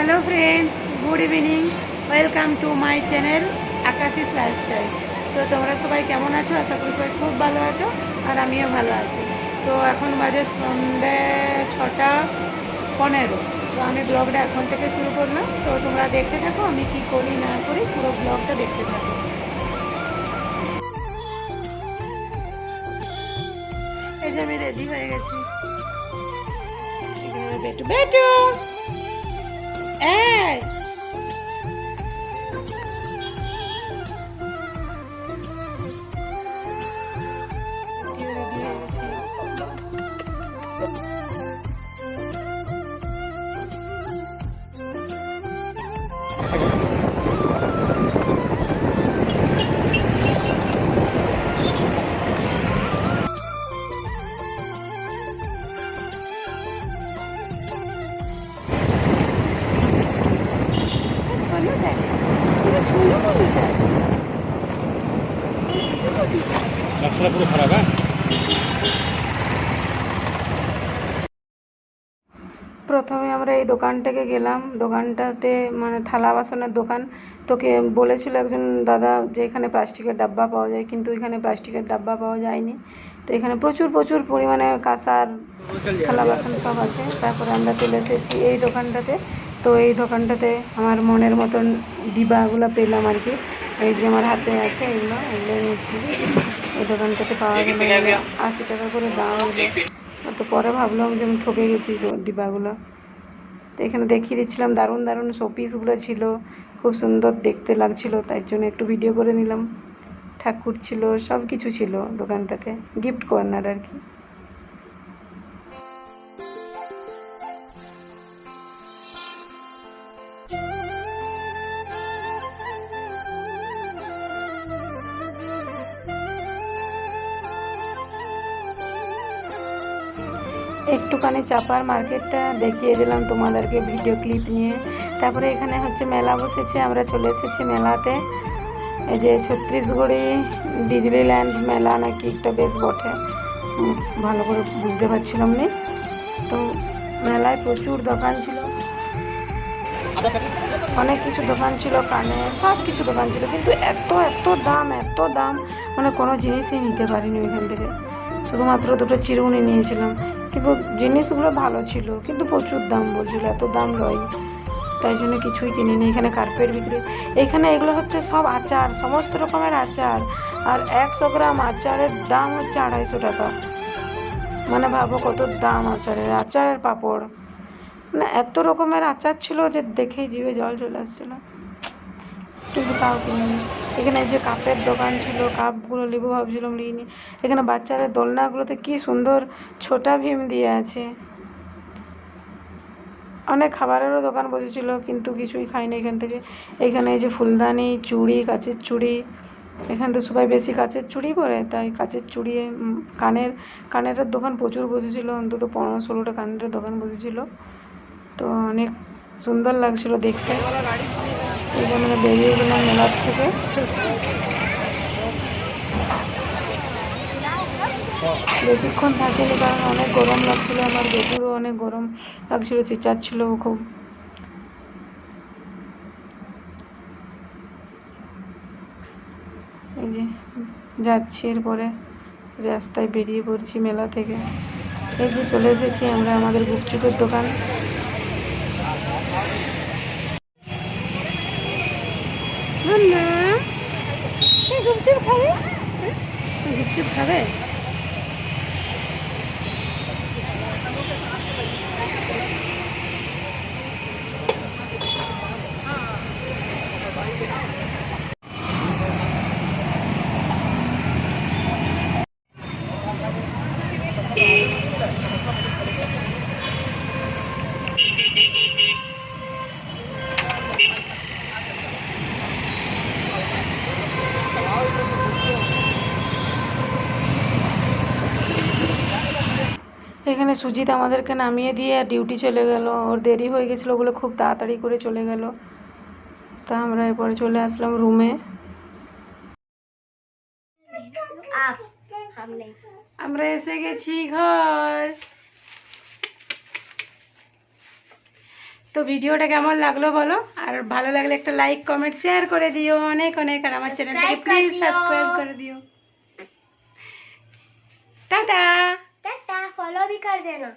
Hello friends, good evening. Welcome to my channel आकाशीस lifestyle. तो তোমরা সবাই কেমন আছো? আশা করি সবাই খুব ভালো আছো আর আমিও ভালো আছি। তো এখন বাজে সন্ধ্যে 6:15। তো আমি ব্লগটা এখন থেকে শুরু করলাম। তো তোমরা দেখতে থাকো আমি কি করি না করি, পুরো ব্লগটা দেখতে থাকো। এই যে আমি রেডি হয়ে গেছি। বেটু বেটু এই রেডি হয়ে গেছি। রাস্তাটা পুরো খারাপ। হ্যাঁ, প্রথমে আমরা এই দোকানটাকে গেলাম। দোকানটাতে মানে থালা বাসনের দোকান। তোকে বলেছিল একজন দাদা যে এখানে প্লাস্টিকের ডাব্বা পাওয়া যায়, কিন্তু এখানে প্লাস্টিকের ডাব্বা পাওয়া যায়নি। তো এখানে প্রচুর প্রচুর পরিমাণে কাঁসার থালা বাসন সব আছে। তারপরে আমরা চলে এসেছি এই দোকানটাতে। তো এই দোকানটাতে আমার মনের মতন ডিবাগুলো পেলাম আর কি। এই যে আমার হাতে আছে, এগুলো নিয়েছি। এই দোকানটাতে পাওয়া গেল 80 টাকা করে দাম এগুলো। তো পরে ভাবলাম যে আমি ঠকে গেছি ডিবাগুলো। তো এখানে দেখিয়ে দিচ্ছিলাম, দারুণ দারুণ শোপিসগুলো ছিল, খুব সুন্দর দেখতে লাগছিল, তাই জন্য একটু ভিডিও করে নিলাম। ঠাকুর ছিল, সব কিছু ছিল দোকানটাতে, গিফট কর্নার আর কি। একটুখানি চাপার মার্কেটটা দেখিয়ে দিলাম তোমাদেরকে ভিডিও ক্লিপ নিয়ে। তারপরে এখানে হচ্ছে মেলা বসেছে, আমরা চলে এসেছি মেলাতে। এই যে ছত্তিশগড়ি ডিজনিল্যান্ড মেলা নাকি একটা বেশ বটে, ভালো করে বুঝতে পারছিলাম না। তো মেলায় প্রচুর দোকান ছিল, অনেক কিছু দোকান ছিল, কানের সব কিছু দোকান ছিল, কিন্তু এত এত দাম, এত দাম, মানে কোনো জিনিসই নিতে পারিনি ওইখান থেকে। শুধুমাত্র দুটো চিরুনি নিয়েছিলাম, কিন্তু জিনিসগুলো ভালো ছিল, কিন্তু প্রচুর দাম বলছিল, এত দাম লয়, তাই জন্য কিছুই কিনিনি। এখানে কার্পেট বিক্রি, এখানে এগুলো হচ্ছে সব আচার, সমস্ত রকমের আচার। আর 100 গ্রাম আচারের দাম হচ্ছে 250 টাকা। মানে ভাবো কত দাম আচারের, আচারের পাঁপড়, মানে এত রকমের আচার ছিল যে দেখেই জিভে জল চলে আসছিল, কিন্তু তাও কিনিনি। এখানে যে কাপের দোকান ছিল, কাপগুলো নেবো ভাবছিলাম নিইনি। এখানে বাচ্চাদের দোলনাগুলোতে কি সুন্দর ছোটা ভীম দিয়ে আছে। অনেক খাবারেরও দোকান বসেছিল, কিন্তু কিছুই খাইনি এখান থেকে। এখানে এই যে ফুলদানি, চুড়ি, কাচের চুড়ি, এখানে তো সবাই বেশি কাচের চুড়ি পরে, তাই কাচের চুড়ি, কানের দোকান প্রচুর বসেছিল, অন্তত 15-16টা কানের দোকান বসেছিল। তো অনেক সুন্দর লাগছিল দেখতে। এই জন্য বেরিয়ে গেলাম মেলার থেকে। বেশিক্ষণ থাকিনি, কারণ অনেক গরম লাগছিলো, আমার বেটুরও অনেক গরম লাগছিলো, চেঁচাচ্ছিল খুব। এই যে যাচ্ছি, এরপরে রাস্তায় বেরিয়ে পড়ছি মেলা থেকে। এই যে চলে এসেছি আমরা আমাদের গুপচুপের দোকান। গুপচুপ খাবে, গুপচুপ খাবে। এখানে সুজিত আমাদেরকে নামিয়ে দিয়ে ডিউটি চলে গেল, ওর দেরি হয়ে গেছিলো বলে খুব তাড়াতাড়ি করে চলে গেল। তা আমরা এরপরে চলে আসলাম রুমে। আমরা এসে গেছি ঘর। তো ভিডিওটা কেমন লাগলো বলো, আর ভালো লাগলে একটা লাইক কমেন্ট শেয়ার করে দিও অনেক অনেক, আর আমার চ্যানেলটাকে প্লিজ সাবস্ক্রাইব করে দিও। टाटा। टाटा, फॉलो भी कर देना।